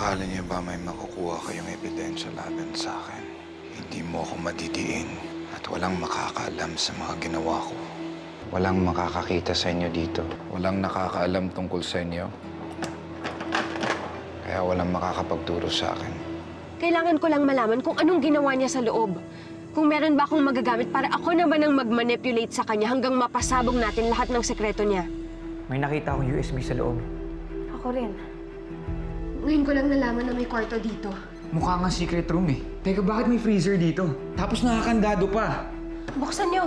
Akala niyo ba may makukuha kayong ebidensya laban sa akin? Hindi mo ako madidiin at walang makakaalam sa mga ginawa ko. Walang makakakita sa inyo dito. Walang nakakaalam tungkol sa inyo. Kaya walang makakapagturo sa akin. Kailangan ko lang malaman kung anong ginawa niya sa loob. Kung meron ba akong magagamit para ako naman ang mag-manipulate sa kanya hanggang mapasabog natin lahat ng sekreto niya. May nakita akong USB sa loob. Ako rin. Ngayon ko lang nalaman na may kwarto dito. Mukha nga secret room eh. Teka, bakit may freezer dito? Tapos nakakandado pa. Buksan niyo.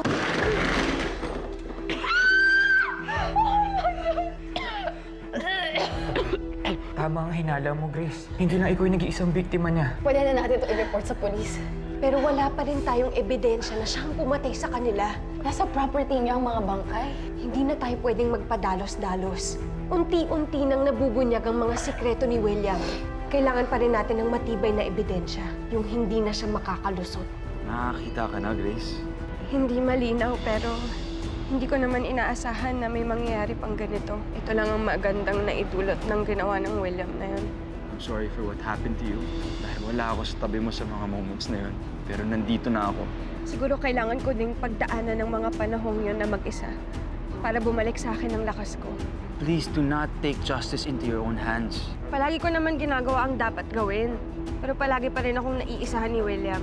Tama ang hinala mo, Grace. Hindi na ikaw yung nag-iisang biktima niya. Pwede na natin ito i-report sa polis. Pero wala pa rin tayong ebidensya na siyang pumatay sa kanila. Nasa property niya ang mga bangkay. Hindi na tayo pwedeng magpadalos-dalos. Unti-unti nang nabubunyag ang mga sikreto ni William. Kailangan pa rin natin ng matibay na ebidensya, yung hindi na siya makakalusot. Nakakita ka na, Grace? Hindi malinaw pero hindi ko naman inaasahan na may mangyayari pang ganito. Ito lang ang magandang naidulot ng ginawa ng William na yun. I'm sorry for what happened to you. Dahil wala ako sa tabi mo sa mga moments na yun. Pero nandito na ako. Siguro kailangan ko ding pagdaanan ng mga panahong yun na mag-isa para bumalik sa akin ang lakas ko. Please do not take justice into your own hands. Palagi ko naman ginagawa ang dapat gawin. Pero palagi pa rin akong naiisahan ni William.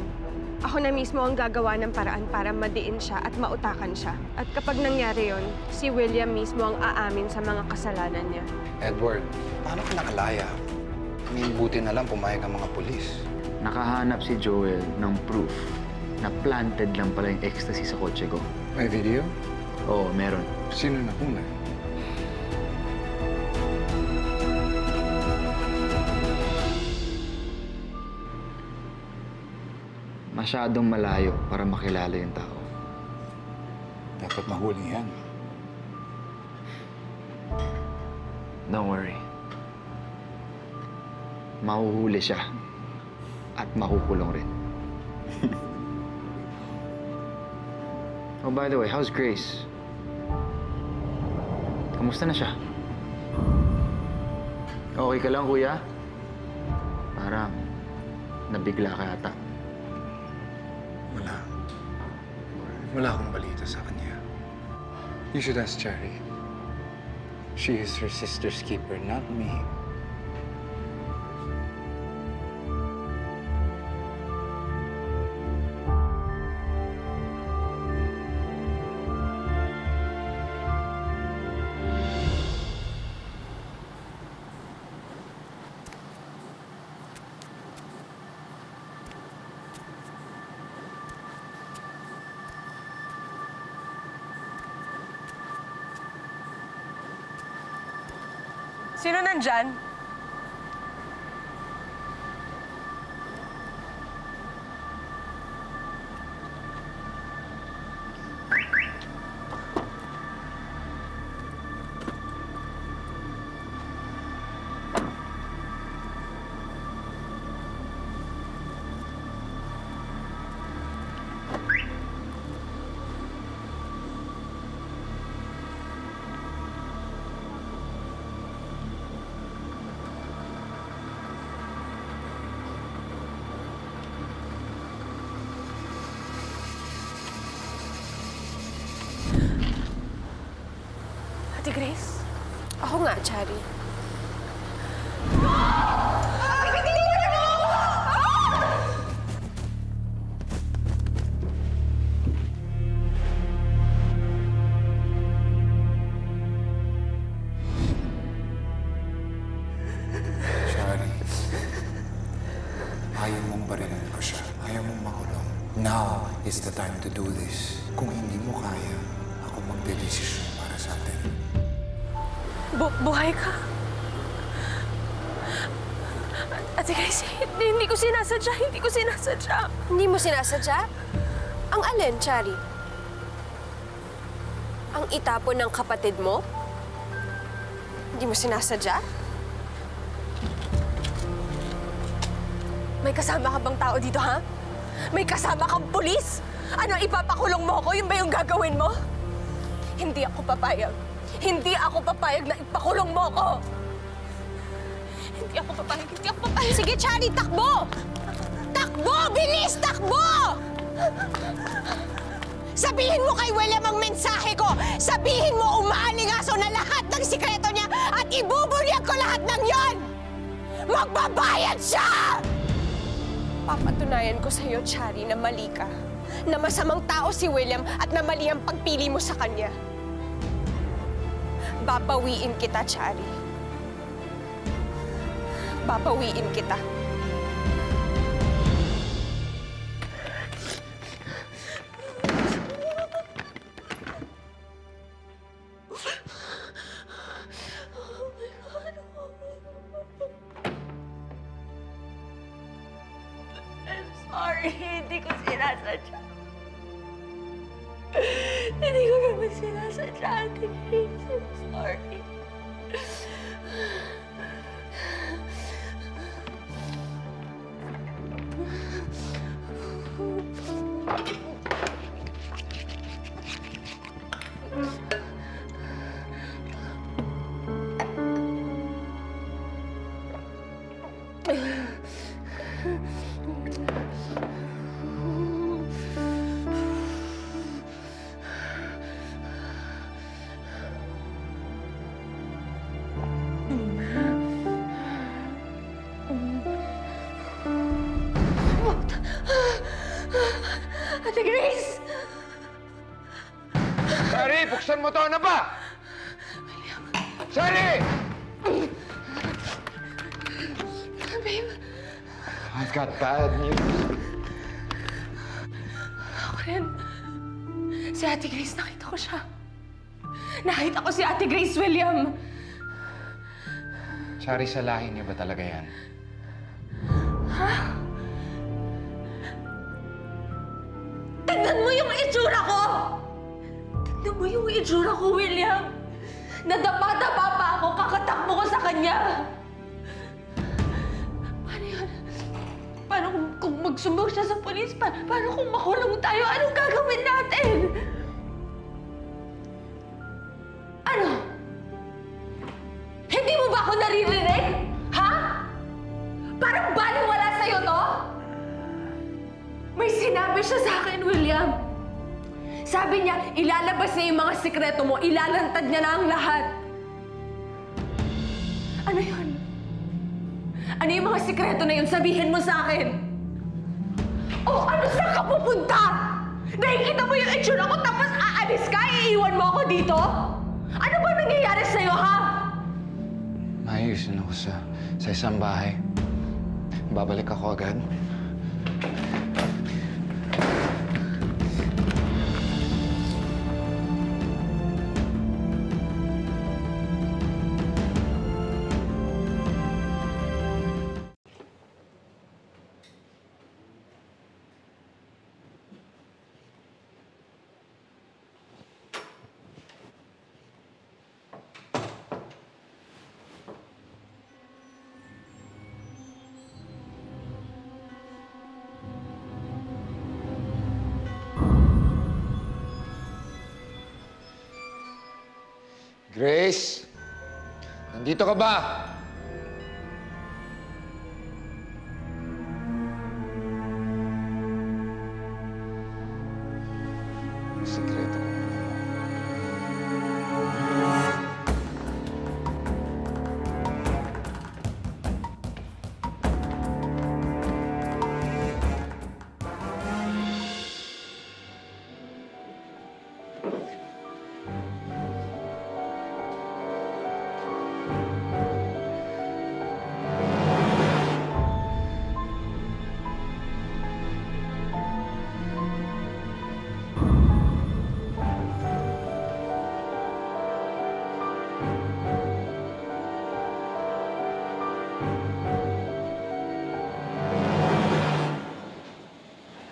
Ako na mismo ang gagawa ng paraan para madiin siya at mautakan siya. At kapag nangyari yon, si William mismo ang aamin sa mga kasalanan niya. Edward, paano ka nakalaya? Buti na lang pumayag ang mga pulis. Nakahanap si Joel ng proof na planted lang pala yung ecstasy sa kotse ko. May video? Oo, meron. Sino na una? Masyadong malayo para makilala yung tao. Dapat mahuli yan. Don't worry. Mahuhuli siya. At makukulong rin. Oh, by the way, how's Grace? Kamusta na siya? Okay ka lang, kuya? Parang nabigla ka yata. Wala akong balita sa kanya. You should ask Cherry. She is her sister's keeper, not me. Sino nandyan? Ate Grace? Ako nga, Chari. Shari, ayaw mong barilan ko siya. Ayaw mong makulong. Now is the time to do this. Kung hindi mo kaya, ako magdedesisyon para sa atin. Buhay ka? Ate Grace, hindi ko sinasadya. Hindi ko sinasadya. Hindi mo sinasadya? Ang alin, Chari? Ang itapon ng kapatid mo? Hindi mo sinasadya? May kasama ka bang tao dito, ha? May kasama kang pulis? Ano, ipapakulong mo ko? Yun ba yung gagawin mo? Hindi ako papayag. Hindi ako papayag na ipakulong mo ko! Hindi ako papayag. Hindi ako papayag. Sige, Chari, takbo! Takbo! Bilis! Takbo! Sabihin mo kay William ang mensahe ko! Sabihin mo umaalingaso na lahat ng sikreto niya at ibubunyag ko lahat ng yon! Magbabayad siya! Papatunayan ko sa'yo, Chari, na mali ka. Na masamang tao si William at na mali ang pagpili mo sa kanya. Babawiin kita, Chari. Babawiin kita. Sorry, hindi ko sinasadya. Hindi ko naman sinasadya, Ate Grace. I'm sorry. Ate Grace! Sari, buksan mo to! Ano ba? Sari! Babe, I've got bad news. ako rin. Si Ate Grace, nakita ko siya. Nakita ko si Ate Grace, William. Sari, salahin niyo ba talaga yan? Tignan mo yung itsura ko! Tignan mo yung itsura ko, William! Nadapa-dapa pa ako, kakatakbo ko sa kanya! Paano yun? Paano kung magsumbong siya sa polis? Paano kung makulong tayo? Anong gagawin natin? Ano? Hindi mo ba ako naririnig? Ha? Parang baliwala sa'yo to? May sinabi siya sa akin, William. Sabi niya, ilalabas niya yung mga sikreto mo, ilalantad niya na ang lahat. Ano yun? Ano yung mga sikreto na yun? Sabihin mo sa akin. Oh, ano saan ka pupunta? Nakikita mo yung itsura ko tapos aalis ka? Iiwan mo ako dito? Ano ba nangyayari sa'yo, ha? Maayusin ako sa isang bahay. Babalik ako agad. Grace! Nandito ka ba? Sikreto ko.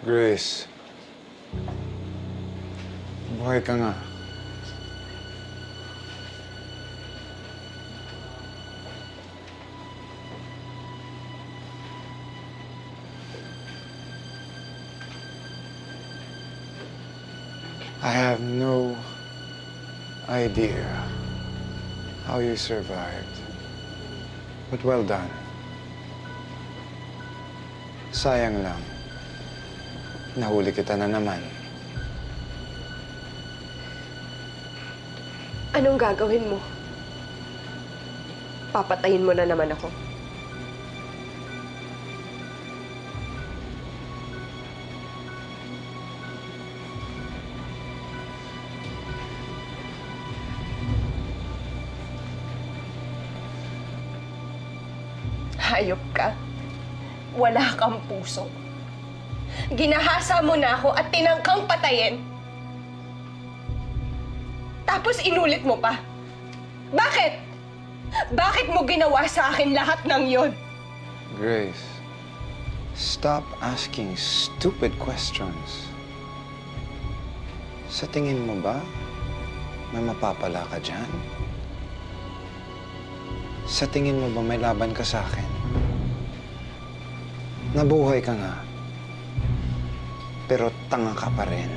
Grace. Buhay ka nga. I have no idea how you survived. But well done. Sayang lang. Nahuli kita na naman. Anong gagawin mo? Papatayin mo na naman ako. Hayop ka. Wala kang puso. Ginahasa mo na ako at tinangkang patayin. Tapos inulit mo pa. Bakit? Bakit mo ginawa sa akin lahat ng yon? Grace, stop asking stupid questions. Sa tingin mo ba, may mapapala ka dyan? Sa tingin mo ba may laban ka sa akin? Nabuhay ka nga. Pero tanga ka pa rin.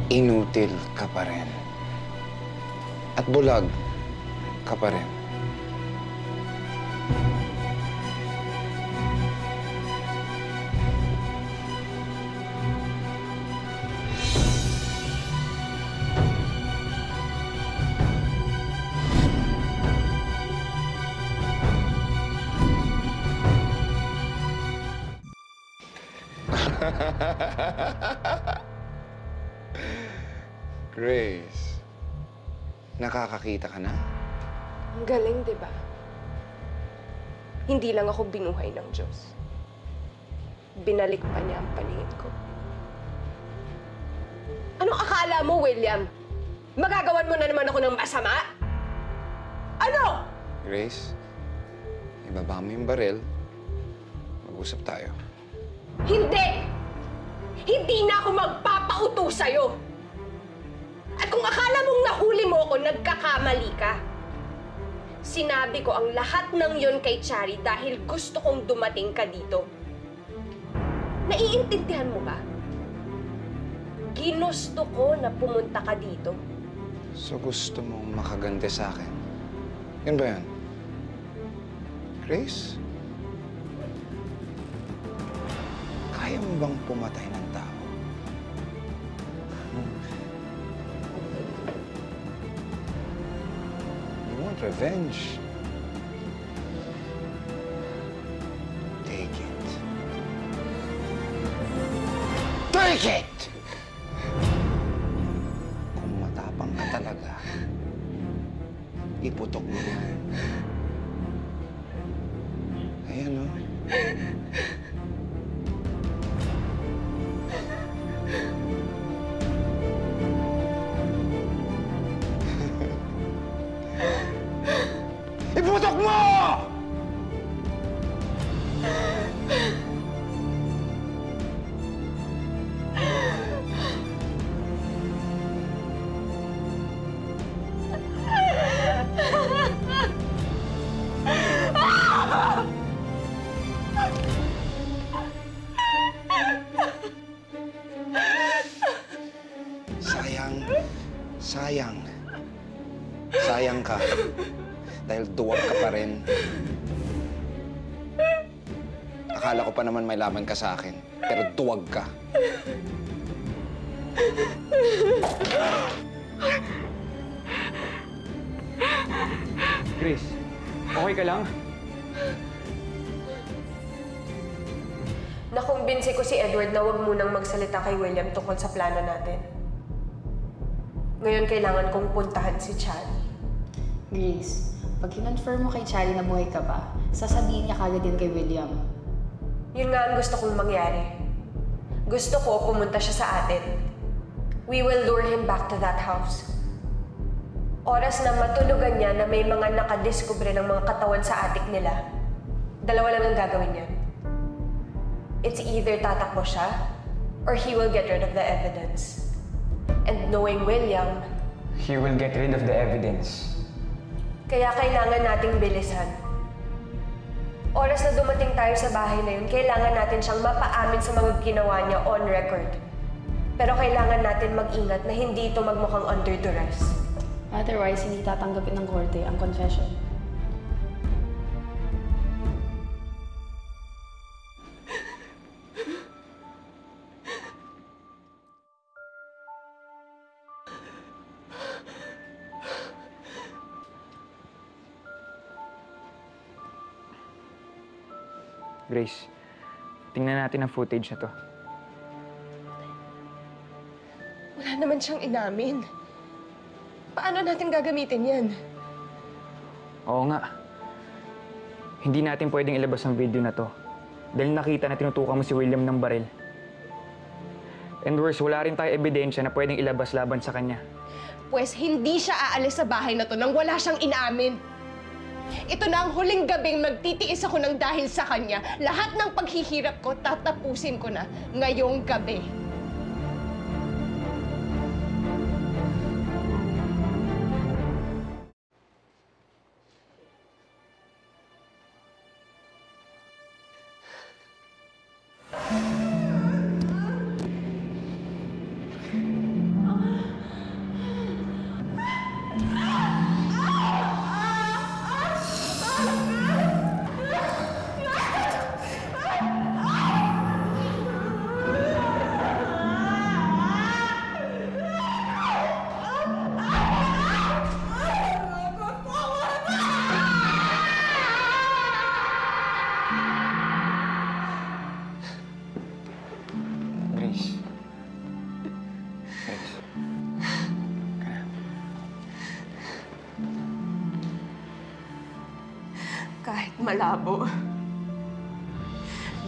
Inutil ka pa rin. At bulag ka pa rin. Grace, nakakakita ka na? Ang galing, di ba? Hindi lang ako binuhay ng Diyos. Binalik pa niya ang paningin ko. Anong akala mo, William? Magagawan mo na naman ako ng masama? Ano? Grace, ibaba mo yung baril. Mag-usap tayo. Hindi! Hindi na ako magpapauto sa'yo! At kung akala mong nahuli mo ako, nagkakamali ka. Sinabi ko ang lahat ng yon kay Chari dahil gusto kong dumating ka dito. Naiintindihan mo ba? Ginusto ko na pumunta ka dito. So gusto mong makagante sa akin? Yun ba yun? Grace? Kaya mo bang pumatay ng tao? You want revenge? Take it. Take it! Kung matapang ka talaga, iputok mo yan. Ayan, oh. Iputok mo! Sayang. Sayang ka. Dahil duwag ka pa rin. Akala ko pa naman may laban ka sa akin. Pero duwag ka. Grace, okay ka lang? Nakumbinsi ko si Edward na huwag munang magsalita kay William tungkol sa plano natin. Ngayon kailangan kong puntahan si Chad. Grace, pag kinonfirm mo kay Charlie na buhay ka pa, sasabihin niya kagad din kay William. Yun nga ang gusto kong mangyari. Gusto ko pumunta siya sa atin. We will lure him back to that house. Oras na matulugan niya na may mga nakadiskubre ng mga katawan sa attic nila, dalawa lang ang gagawin niya. It's either tatakbo siya, or he will get rid of the evidence. And knowing William, He will get rid of the evidence. kaya kailangan nating bilisan. Oras na dumating tayo sa bahay na yun, kailangan natin siyang mapaamin sa mga ginawa niya on record. Pero kailangan natin mag-ingat na hindi ito magmukhang under duress. Otherwise, hindi tatanggapin ng korte ang confession. Grace, tingnan natin ang footage na to. Wala naman siyang inamin. Paano natin gagamitin yan? Oo nga. Hindi natin pwedeng ilabas ang video na to. Dahil nakita na tinutukan mo si William ng baril. And worse, wala rin tayo ebidensya na pwedeng ilabas laban sa kanya. Pues hindi siya aalis sa bahay na to nang wala siyang inamin. Ito na ang huling gabing magtitiis ako ng dahil sa kanya. Lahat ng paghihirap ko, tatapusin ko na ngayong gabi. Grace. Grace. Kahit malabo,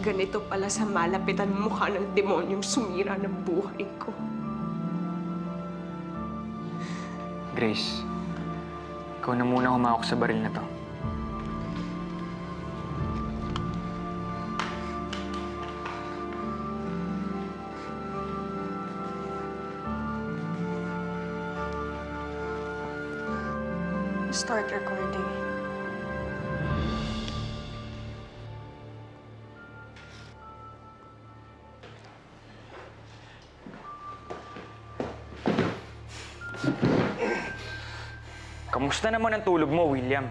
ganito pala sa malapitan mukha ng demonyong sumira ng buhay ko. Grace, ikaw na muna humawak sa baril na to. Start recording. Kamusta naman ang tulog mo, William?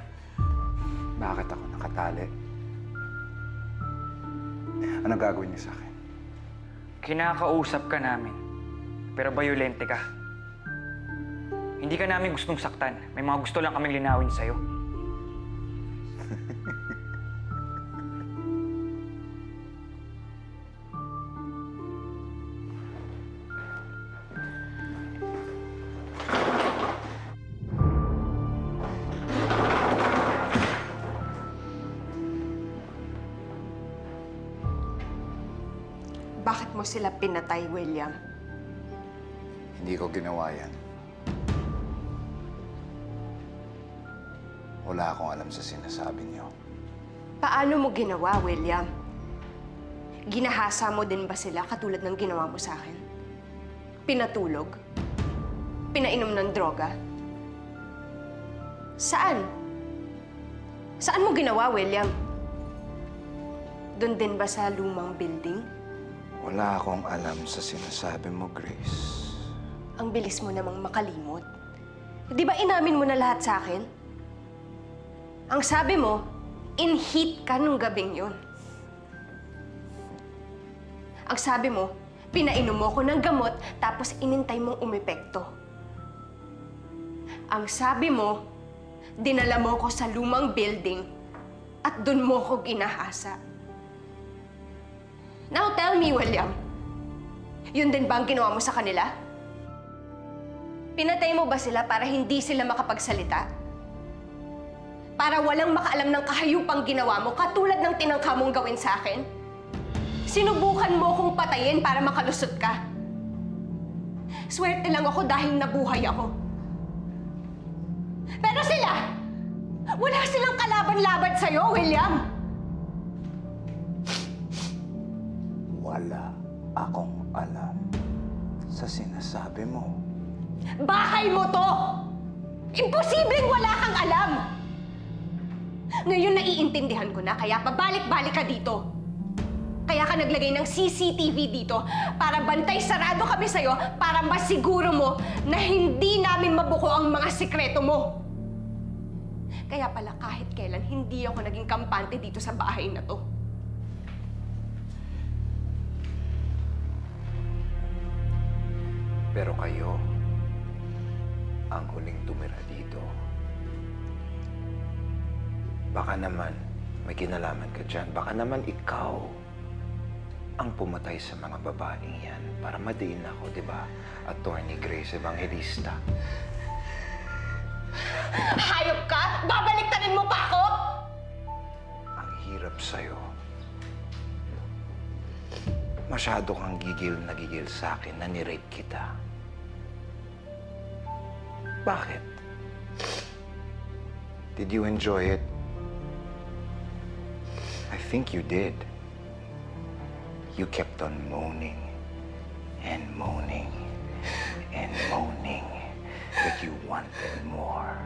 Bakit ako nakatali? Ano gagawin niyo sa akin? Kinakausap ka namin, pero bayolente ka. Hindi ka namin gustong saktan. May mga gusto lang kaming linawin sa'yo. Bakit mo sila pinatay, William? Hindi ko ginawa yan. Wala akong alam sa sinasabi niyo. Paano mo ginawa, William? Ginahasa mo din ba sila katulad ng ginawa mo sa akin? Pinatulog? Pinainom ng droga? Saan? Saan mo ginawa, William? Doon din ba sa lumang building? Wala akong alam sa sinasabi mo, Grace. Ang bilis mo namang makalimot. Di ba inamin mo na lahat sa akin? Ang sabi mo, in-heat ka nung gabing yun. Ang sabi mo, pinainom mo ko ng gamot tapos inintay mong umepekto. Ang sabi mo, dinala mo ko sa lumang building at dun mo ko ginahasa. Now tell me, William, yun din ba ang ginawa mo sa kanila? Pinatay mo ba sila para hindi sila makapagsalita? Para walang makaalam ng kahayupang ginawa mo katulad ng tinangka mong gawin sa akin? Sinubukan mo kong patayin para makalusot ka. Swerte lang ako dahil nabuhay ako. Pero sila, wala silang kalaban-laban sa'yo, William. Wala akong alam sa sinasabi mo. Bahay mo to! Imposibleng wala kang alam! Ngayon naiintindihan ko na, kaya pabalik-balik ka dito. Kaya ka naglagay ng CCTV dito para bantay sarado kami sa'yo para masiguro mo na hindi namin mabuko ang mga sikreto mo. Kaya pala kahit kailan hindi ako naging kampante dito sa bahay na to. Pero kayo ang huling tumira dito. Baka naman may kinalaman ka dyan. Baka naman ikaw ang pumatay sa mga babaeng yan para madiin ako, di ba? Attorney Grace Evangelista. Hayop ka? Babaliktarin mo pa ako? Ang hirap sa'yo. Masyado kang gigil na gigil sa akin na nirape kita. Bakit? Did you enjoy it? I think you did. You kept on moaning and moaning and moaning that you wanted more.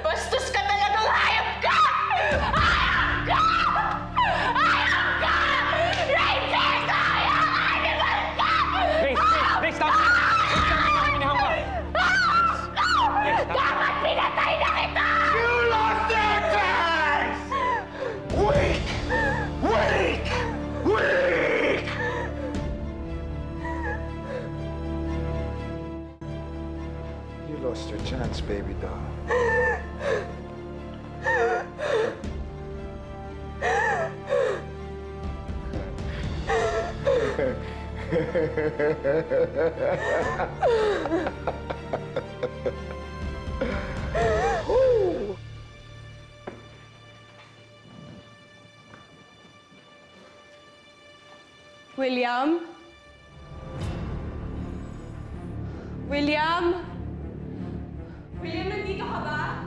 Bastos ka talagang hayop ka! Hayop ka! Hayop ka! Rapist! Hayop! Animal ka! Grace, stop! Dapat pinatay na kita! You lost your chance! Weak! Weak! Weak! You lost your chance, baby doll. William? William? William, nandito ka ba?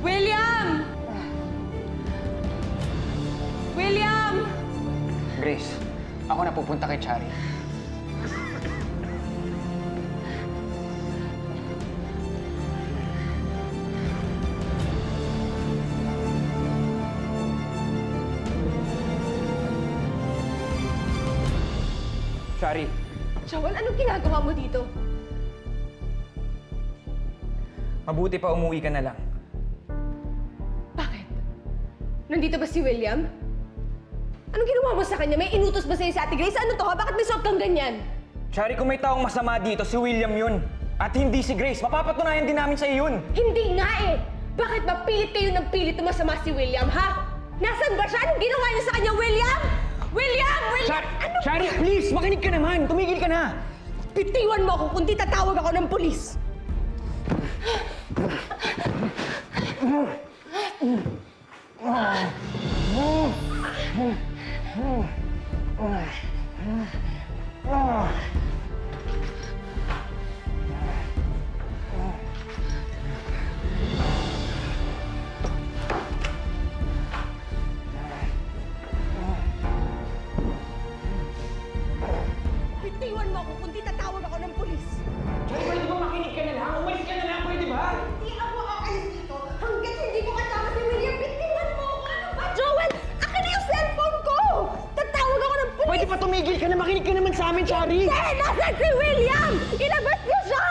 William! William! Grace, ako na pupunta kay Chari. Chari, Joel, anong ginagawa mo dito? mabuti pa umuwi ka na lang. Bakit? Nandito ba si William? Anong ginawa mo sa kanya? May inutos ba sa'yo si Ate Grace? Ano to ha? Bakit may suot kang ganyan? Chari, kung may taong masama dito, si William yun. At hindi si Grace. Mapapatunayan din namin sa iyo yun. Hindi nga eh! Bakit ba pilit kayo ng pilit na masama si William, ha? Nasaan ba siya? Anong ginawa niya sa kanya, William? William! William! Ano? Chari, please! Makinig ka naman! Tumigil ka na! Bitiwan mo ako kung di tatawag ako ng pulis! Bitiwan mo ako kung di tatawag ako ng pulis! Chari, pwede ba makinig ka na lang? Umalis ka na lang, pwede ba? Hindi ako aalis dito hanggat hindi ko kasama si William. Bitiwan mo ako! Ano ba, Joel? Akin na yung cellphone ko! Tatawag ako ng pulis! Pwede pa tumigil ka na? Makinig ka naman sa amin, Chari! Hindi! Nasaan si William? Ilabas niyo siya!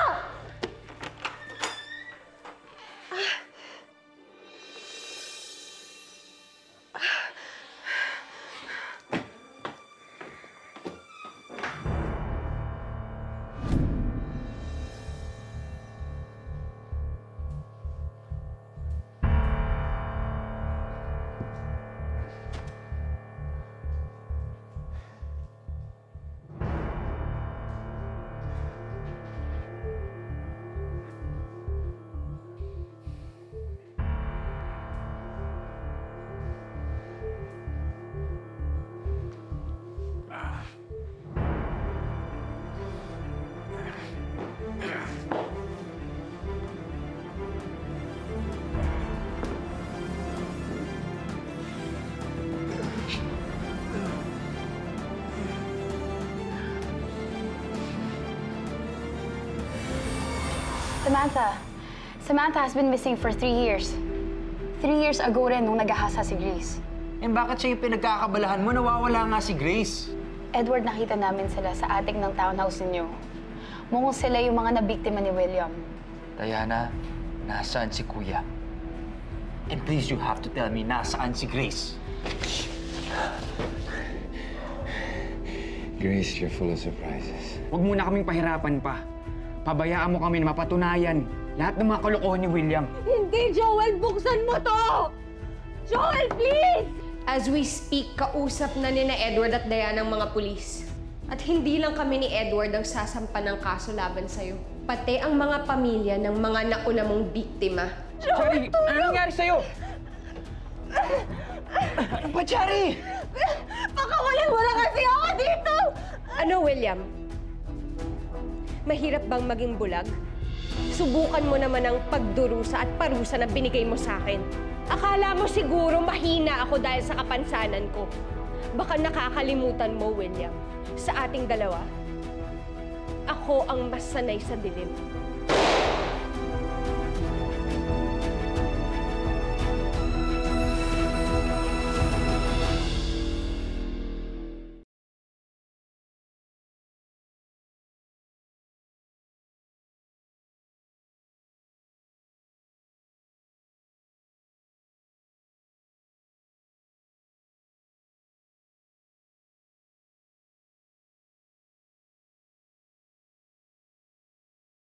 Samantha has been missing for 3 years. 3 years ago rin nung nagahasa si Grace. Eh bakit siya yung pinagkakabalahan mo? Nawawala nga si Grace. Edward, nakita namin sila sa attic ng townhouse ninyo. Mukhang sila yung mga nabiktima ni William. Diana, nasaan si Kuya? And please, you have to tell me, nasaan si Grace? Grace, you're full of surprises. Huwag mo na kaming pahirapan pa. Pabayaan mo kami na mapatunayan lahat ng mga kalokohan ni William. Hindi, Joel! Buksan mo to! Joel, please! As we speak, kausap na ni Edward at Diana ang mga pulis. At hindi lang kami ni Edward ang sasampa ng kaso laban sa'yo. Pati ang mga pamilya ng mga nauna mong biktima. Cherry, ano nangyari sa'yo? Ano ba, Cherry? Pakawalan mo na kasi ako dito! Ano, William? Mahirap bang maging bulag? Subukan mo naman ang pagdurusa at parusa na binigay mo sa akin. Akala mo siguro mahina ako dahil sa kapansanan ko. Baka nakakalimutan mo, William, sa ating dalawa, ako ang mas sanay sa dilim.